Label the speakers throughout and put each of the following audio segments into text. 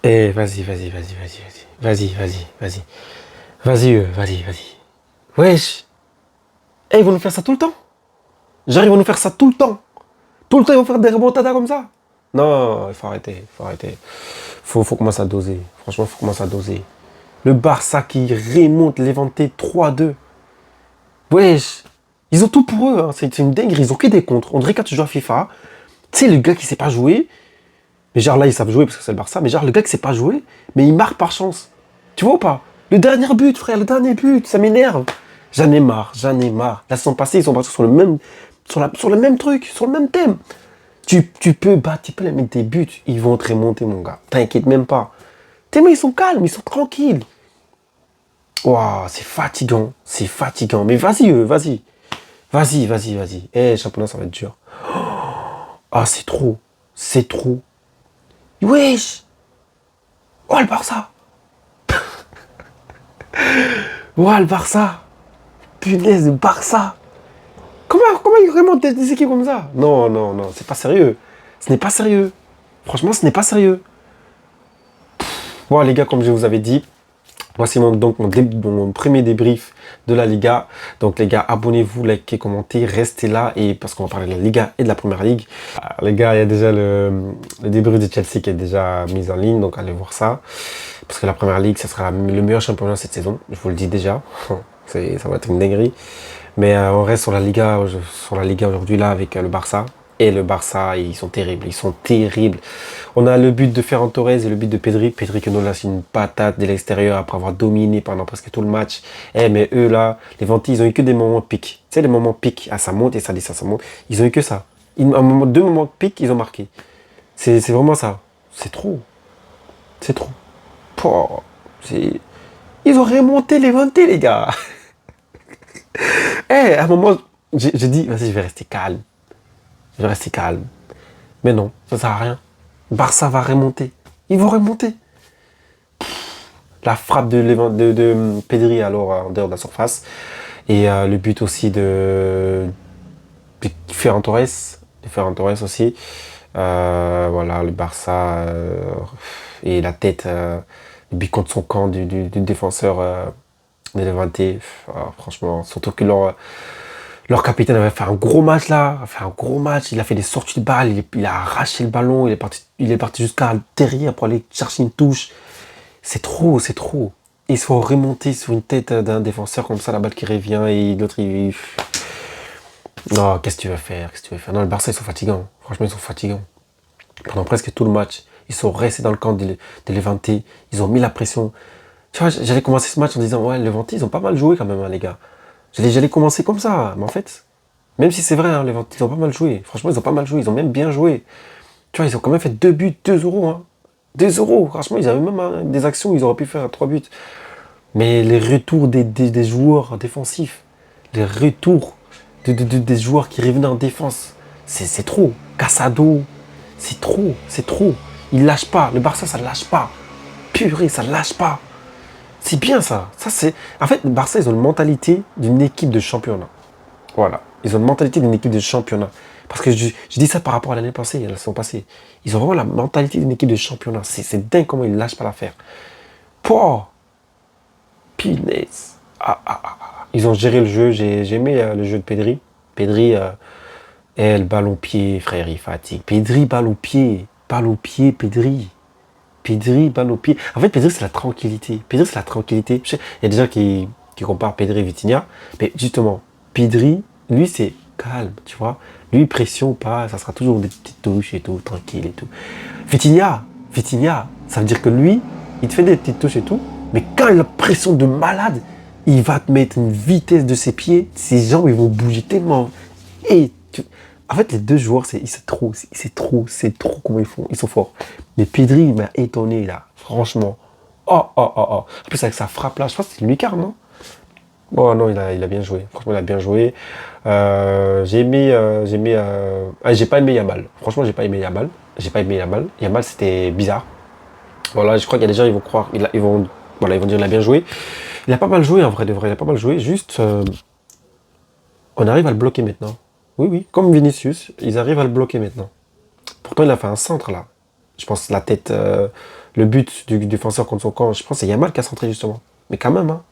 Speaker 1: Eh, vas-y. Wesh. Eh, ils vont nous faire ça tout le temps. Genre, ils vont nous faire ça tout le temps. Tout le temps, ils vont faire des remontadas comme ça. Non, il faut arrêter, faut arrêter. Faut commencer à doser. Franchement, faut commencer à doser. Le Barça qui remonte l'Éventé 3-2. Wesh. Ils ont tout pour eux, hein. C'est une dinguerie. Ils ont que des contres. On dirait quand tu joues à FIFA, tu sais, le gars qui sait pas jouer, mais genre là, ils savent jouer parce que c'est le Barça, mais genre le gars qui sait pas jouer, mais il marque par chance. Tu vois ou pas? Le dernier but, frère, le dernier but, ça m'énerve. J'en ai marre. La saison passée, ils sont partis sur le même, sur le même truc, sur le même thème. Tu peux battre, tu peux les mettre des buts, ils vont te remonter, mon gars. T'inquiète même pas. Tellement ils sont calmes, ils sont tranquilles. Waouh, c'est fatigant. Mais vas-y, vas-y. Vas-y. Eh, championnat, ça va être dur. Ah, c'est trop. Wesh. Oh, le Barça. Oh, le Barça. Punaise, le Barça. Comment ils remontent des équipes comme ça? Non, c'est pas sérieux. Ce n'est pas sérieux. Franchement, ce n'est pas sérieux. Bon, les gars, comme je vous avais dit, voici mon premier débrief de la Liga. Donc, les gars, abonnez-vous, likez, commentez, restez là. Et parce qu'on va parler de la Liga et de la Première Ligue. Les gars, il y a déjà le débrief de Chelsea qui est déjà mis en ligne. Donc, allez voir ça. Parce que la Première Ligue, ça sera le meilleur championnat cette saison. Je vous le dis déjà. Ça va être une dinguerie. Mais on reste sur la Liga aujourd'hui là avec le Barça. Et le Barça, ils sont terribles. On a le but de Ferran Torres et le but de Pedri. Pedri que nous lâche une patate de l'extérieur après avoir dominé pendant presque tout le match. Eh, mais eux là, les Ventis, ils ont eu que des moments pics. Tu sais, les moments pics, ah, ça monte et ça descend, ça monte. Ils ont eu que ça. Deux moments pics, ils ont marqué. C'est vraiment ça. C'est trop. Pouah, ils ont remonté les Ventis, les gars. Eh, à un moment, j'ai dit, vas-y, je vais rester calme. Mais non, ça sert à rien. Barça va remonter. Ils vont remonter. La frappe de Pedri alors en dehors de la surface. Et le but aussi de Ferran Torres. De Ferran Torres aussi. Voilà, le Barça et la tête, le but contre son camp du défenseur de Levante. Franchement, surtout que leur capitaine avait fait un gros match là, il a fait des sorties de balles, il a arraché le ballon, il est parti jusqu'à derrière pour aller chercher une touche. C'est trop. Il se faut remonter sur une tête d'un défenseur comme ça, la balle qui revient et l'autre il... Non, qu'est-ce que tu veux faire? Non, le Barça ils sont fatigants, franchement ils sont fatigants. Pendant presque tout le match, ils sont restés dans le camp de Levante, ils ont mis la pression. Tu vois, j'allais commencer ce match en disant, ouais, Levante ils ont pas mal joué quand même, hein, les gars. J'allais commencer comme ça, mais en fait, même si c'est vrai, hein, les Ventis, ils ont pas mal joué. Franchement, ils ont pas mal joué, ils ont même bien joué. Tu vois, ils ont quand même fait 2 buts, 2 euros. Hein. 2 euros, franchement, ils avaient même des actions où ils auraient pu faire 3 buts. Mais les retours des joueurs défensifs, les retours des joueurs qui revenaient en défense, c'est trop. Casado, c'est trop. Ils lâchent pas, le Barça, ça lâche pas. Purée, ça lâche pas. C'est bien ça. En fait, le Barça, ils ont une mentalité d'une équipe de championnat. Voilà. Ils ont une mentalité d'une équipe de championnat. Parce que je dis ça par rapport à l'année passée, à la saison passée. Ils ont vraiment la mentalité d'une équipe de championnat. C'est dingue comment ils lâchent pas l'affaire. Pouah. Punaise. Ils ont géré le jeu. J'ai aimé le jeu de Pedri. Pedri, le ballon au pied, frère, il fatigue. Pedri, balle au pied. Pedri. Pedri, balle au pied. En fait, Pedri, c'est la tranquillité. Il y a des gens qui comparent Pedri et Vitinha. Mais justement, Pedri, lui, c'est calme, tu vois. Lui, pression pas, ça sera toujours des petites touches et tout, tranquille et tout. Vitinha, ça veut dire que lui, il te fait des petites touches et tout. Mais quand il a pression de malade, il va te mettre une vitesse de ses pieds. Ses jambes, ils vont bouger tellement. En fait, les deux joueurs, c'est trop comment ils font. Ils sont forts. Mais Pedri, il m'a étonné, là. Franchement. Oh. En plus, avec sa frappe, là, je pense que c'est une lucarne, non? Bon, non, il a bien joué. Franchement, il a bien joué. J'ai pas aimé Yamal. Franchement, j'ai pas aimé Yamal. Yamal, c'était bizarre. Voilà, je crois qu'il y a des gens, ils vont croire, ils vont dire qu'il a bien joué. Il a pas mal joué, en vrai de vrai. Il a pas mal joué. Juste, on arrive à le bloquer maintenant. Oui, comme Vinicius, ils arrivent à le bloquer maintenant. Pourtant, il a fait un centre là. Je pense la tête, le but du défenseur contre son camp, je pense que c'est Yamal qui a centré justement. Mais quand même, hein,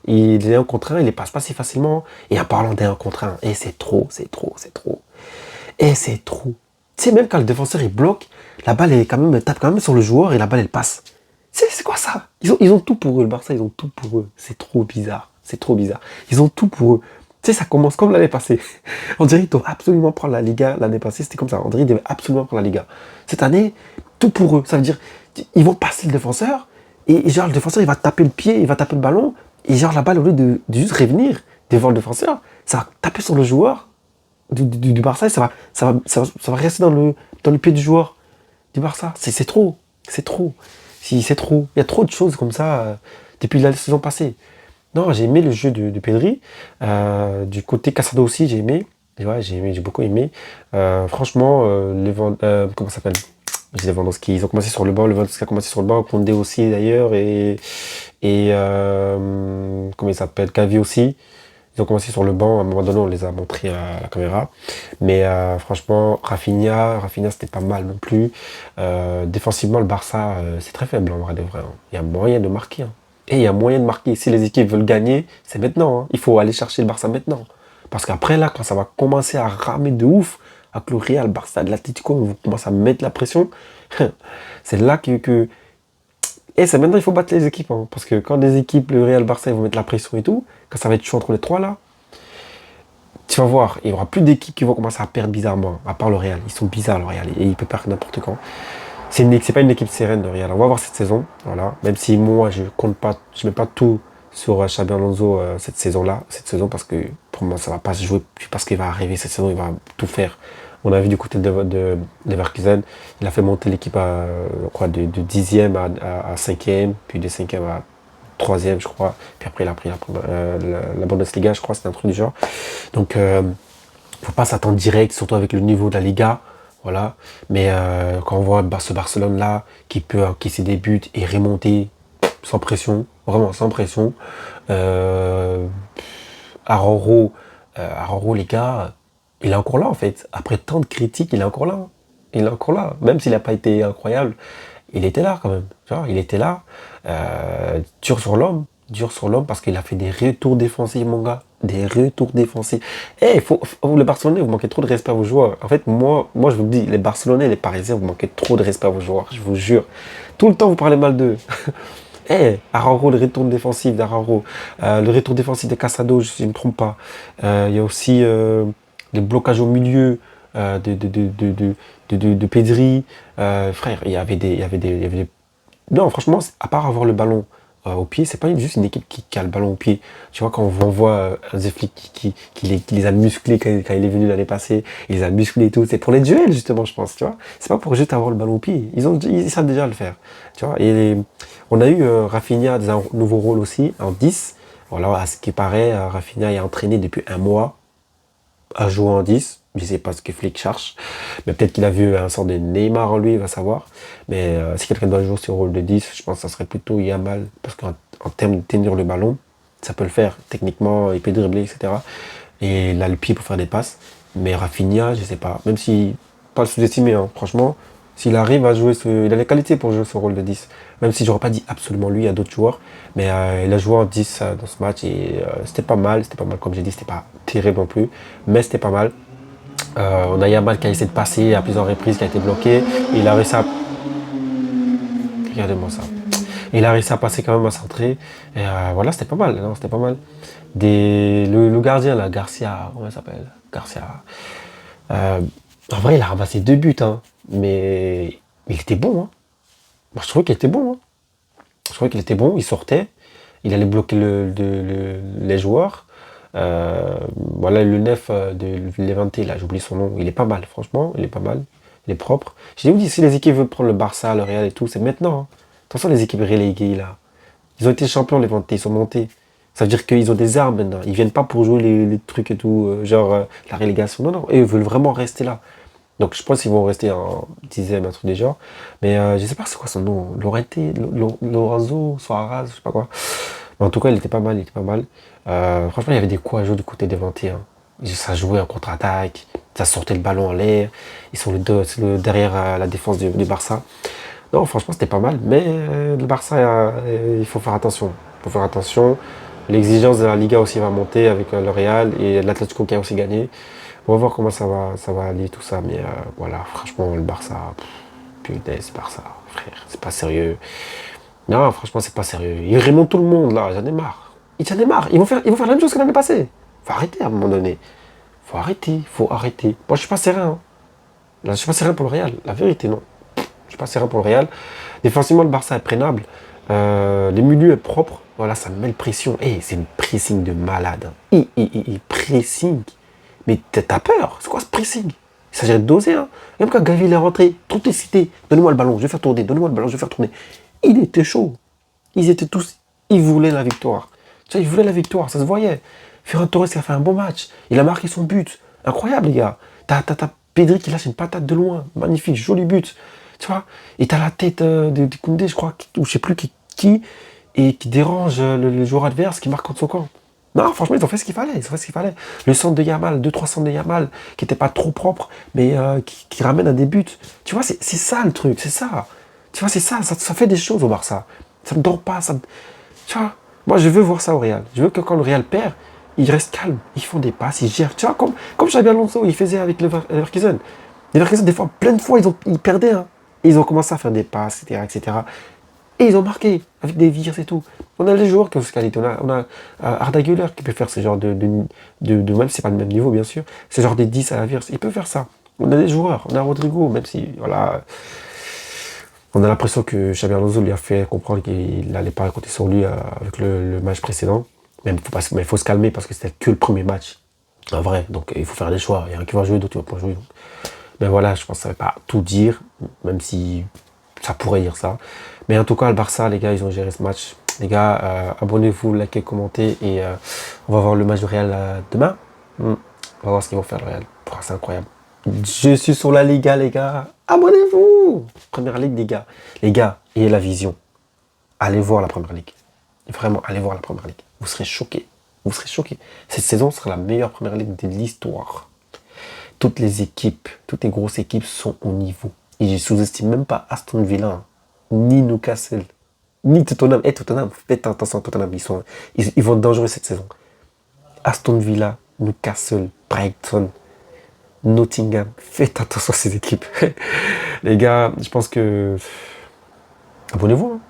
Speaker 1: il est 1 contre 1, il les passe pas si facilement. Et en parlant d'un 1 contre 1, et c'est trop, c'est trop, c'est trop. Et c'est trop. Tu sais, même quand le défenseur il bloque, la balle elle, quand même, elle tape quand même sur le joueur et la balle elle passe. C'est quoi ça? Ils ont tout pour eux, le Barça, ils ont tout pour eux. C'est trop bizarre. C'est trop bizarre. Ils ont tout pour eux. Tu sais, ça commence comme l'année passée. On dirait qu'ils doivent absolument prendre la Liga. L'année passée, c'était comme ça. On dirait qu'ils devaient absolument prendre la Liga. Cette année, tout pour eux. Ça veut dire, ils vont passer le défenseur, et genre, le défenseur, il va taper le pied, il va taper le ballon, et genre, la balle, au lieu de juste revenir devant le défenseur, ça va taper sur le joueur du Barça, et ça va rester dans le pied du joueur du Barça. C'est trop. C'est trop. Si, c'est trop. Il y a trop de choses comme ça depuis la saison passée. Non, j'ai aimé le jeu de Pedri. Du côté Casado aussi, j'ai aimé. Et ouais, j'ai beaucoup aimé. Franchement, comment ça s'appelle? J'ai Lewandowski. Ils ont commencé sur le banc. Lewandowski a commencé sur le banc. Koundé aussi d'ailleurs. Comment il s'appelle? Gavi aussi. Ils ont commencé sur le banc. À un moment donné, on les a montrés à la caméra. Mais franchement, Rafinha, c'était pas mal non plus. Défensivement, le Barça, c'est très faible en vrai de vrai. Hein. Il y a moyen de marquer. Hein. Et il y a moyen de marquer. Si les équipes veulent gagner, c'est maintenant. Hein. Il faut aller chercher le Barça maintenant. Parce qu'après, là, quand ça va commencer à ramer de ouf, avec le Real, Barça, de l'Atlético, vous commencez à mettre la pression, c'est là que... Et c'est maintenant il faut battre les équipes. Hein. Parce que quand les équipes, le Real, Barça, ils vont mettre la pression et tout, quand ça va être chaud entre les trois, là, tu vas voir, il n'y aura plus d'équipes qui vont commencer à perdre bizarrement, à part le Real. Ils sont bizarres, le Real, et ils peuvent perdre n'importe quand. C'est pas une équipe sereine, le Real. On va voir cette saison, voilà. Même si moi, je mets pas tout sur Xabi Alonso cette saison, parce que pour moi, ça va pas se jouer, parce qu'il va arriver cette saison, il va tout faire. On a vu du côté de Leverkusen, il a fait monter l'équipe de 10e à 5e, puis de 5e à 3e, je crois. Puis après, il a pris la Bundesliga, je crois, c'était un truc du genre. Donc, faut pas s'attendre direct, surtout avec le niveau de la Liga. Voilà. Mais quand on voit ce Barcelone-là, qui peut encaisser des buts et remonter sans pression, vraiment sans pression. Araujo, les gars, il est encore là en fait. Après tant de critiques, il est encore là. Il est encore là. Même s'il n'a pas été incroyable, il était là quand même. Tu vois, il était là. Dur sur l'homme. Dur sur l'homme parce qu'il a fait des retours défensifs, mon gars. Des retours défensifs. Eh, les Barcelonais, vous manquez trop de respect à vos joueurs. En fait, moi, je vous le dis, les Barcelonais, les Parisiens, vous manquez trop de respect à vos joueurs. Je vous jure. Tout le temps, vous parlez mal d'eux. Eh, Araujo, le retour défensif d'Araujo. Le retour défensif de Casado, si je ne me trompe pas. Il y a aussi les blocages au milieu de Pedri. Frère, il y avait des... Non, franchement, à part avoir le ballon au pied, c'est pas juste une équipe qui a le ballon au pied. Tu vois, quand on voit un Zeflik qui les a musclés quand il est venu l'année passée, il les a musclés et tout, c'est pour les duels justement, je pense, tu vois. C'est pas pour juste avoir le ballon au pied. Ils savent déjà le faire, tu vois. Et on a eu Rafinha dans un nouveau rôle aussi, en 10. Voilà, à ce qui paraît, Rafinha est entraîné depuis un mois à jouer en 10. Je sais pas ce que Flick cherche, mais peut-être qu'il a vu un sort de Neymar en lui, il va savoir. Mais si quelqu'un doit jouer sur le rôle de 10, je pense que ça serait plutôt Yamal, parce qu'en termes de tenir le ballon, ça peut le faire. Techniquement, il peut dribbler, etc. Et il a le pied pour faire des passes. Mais Rafinha, je sais pas. Même si, pas le sous-estimer, hein. Franchement, s'il arrive à jouer, il a les qualités pour jouer ce rôle de 10. Même si j'aurais pas dit absolument lui à d'autres joueurs. Mais il a joué en 10 dans ce match et c'était pas mal. C'était pas mal, comme j'ai dit, c'était pas terrible non plus. Mais c'était pas mal. On a Yamal qui a essayé de passer à plusieurs reprises, qui a été bloqué. Il a réussi à... Regardez-moi ça. Il a réussi à passer quand même à centrer. Et voilà, c'était pas mal. Non, c'était pas mal. Le gardien, là, Garcia, comment il s'appelle? Garcia. En vrai, il a ramassé 2 buts, hein. Mais il était bon. Hein. Moi, je trouvais qu'il était bon. Hein. Je trouvais qu'il était bon. Il sortait. Il allait bloquer les joueurs. Voilà le 9 de Levante, là, j'oublie son nom, il est pas mal, franchement, il est pas mal, il est propre. J'ai dit, si les équipes veulent prendre le Barça, le Real et tout, c'est maintenant. Hein. Attention, les équipes reléguées, là. Ils ont été champions, Levante, ils sont montés. Ça veut dire qu'ils ont des armes maintenant. Ils viennent pas pour jouer les trucs et tout, la relégation. Non, non, eux, ils veulent vraiment rester là. Donc je pense qu'ils vont rester en 10e, un truc des genres. Mais je sais pas c'est quoi son nom. Lorenzo, Suarez, je sais pas quoi. Mais en tout cas, il était pas mal, il était pas mal. Franchement, il y avait des coups à jouer du côté des Ventés. Hein. Ça jouait en contre-attaque. Ça sortait le ballon en l'air. Ils sont derrière la défense du Barça. Non, franchement, c'était pas mal. Mais le Barça, il faut faire attention. Il faut faire attention. L'exigence de la Liga aussi va monter avec le Real et l'Atlético qui a aussi gagné. On va voir comment ça va aller, tout ça. Mais voilà, franchement, le Barça, putain, c'est Barça, frère. C'est pas sérieux. Non, franchement, c'est pas sérieux. Ils remontent tout le monde, là. J'en ai marre. J'en ai marre. Ils vont faire la même chose que l'année passée. Faut arrêter à un moment donné. Faut arrêter. Moi, je suis pas serein. Hein. Là, je suis pas serein pour le Real. La vérité, non. Je suis pas serein pour le Real. Défensivement, le Barça est prenable. Les milieux est propre. Voilà, ça me met le pression. C'est une pressing de malade. Hein. Pressing. Mais t'as peur. C'est quoi ce pressing? Il s'agirait de doser. Hein. Même quand Gavi est rentré, tout est cité. Donnez-moi le ballon, je vais faire tourner. Donnez-moi le ballon, je vais faire tourner. Il était chaud. Ils étaient tous. Ils voulaient la victoire. Tu vois, ils voulaient la victoire, ça se voyait. Ferran Torres qui a fait un bon match. Il a marqué son but. Incroyable, les gars. T'as Pedri qui lâche une patate de loin. Magnifique, joli but. Tu vois. Et t'as la tête de Koundé, je crois, ou je sais plus qui et qui dérange le joueur adverse qui marque contre son camp. Non, franchement, ils ont fait ce qu'il fallait. Le centre de Yamal, 2-3 centres de Yamal, qui n'étaient pas trop propres, mais qui ramènent à des buts. Tu vois, c'est ça le truc, c'est ça. Tu vois, c'est ça, ça fait des choses au Barça. Ça ne dort pas, tu vois, moi je veux voir ça au Real. Je veux que quand le Real perd, ils restent calmes, ils font des passes, ils gèrent. Tu vois, comme Xabi Alonso, il faisait avec Leverkusen. Leverkusen, des fois, plein de fois, ils perdaient. Hein. Et ils ont commencé à faire des passes, etc. Et ils ont marqué, avec des vires et tout. On a les joueurs qui ont ce qualité. On a Arda Güler qui peut faire ce genre même si c'est pas le même niveau, bien sûr, ce genre des 10 à la virse. Il peut faire ça. On a des joueurs, on a Rodrigo, même si, voilà, on a l'impression que Xabi Alonso lui a fait comprendre qu'il n'allait pas compter sur lui avec le match précédent. Mais il faut se calmer parce que c'était que le premier match. En vrai, donc il faut faire des choix. Il y en a qui vont jouer, d'autres qui vont pas jouer. Donc. Mais voilà, je pense que ça ne va pas tout dire, même si ça pourrait dire ça. Mais en tout cas, le Barça, les gars, ils ont géré ce match. Les gars, abonnez-vous, likez, commentez et on va voir le match du Real demain. On va voir ce qu'ils vont faire le Real. C'est incroyable. Je suis sur la Liga, les gars. Abonnez-vous. Première Ligue, les gars. Les gars, ayez la vision. Allez voir la Première Ligue. Vraiment, allez voir la Première Ligue. Vous serez choqués. Cette saison sera la meilleure Première Ligue de l'histoire. Toutes les grosses équipes sont au niveau. Et je sous-estime même pas Aston Villa, hein, ni Newcastle, ni Tottenham. Tottenham, faites attention à Tottenham, ils vont être dangereux cette saison. Aston Villa, Newcastle, Brighton, Nottingham, faites attention à ces équipes. Les gars, je pense que... Abonnez-vous, hein.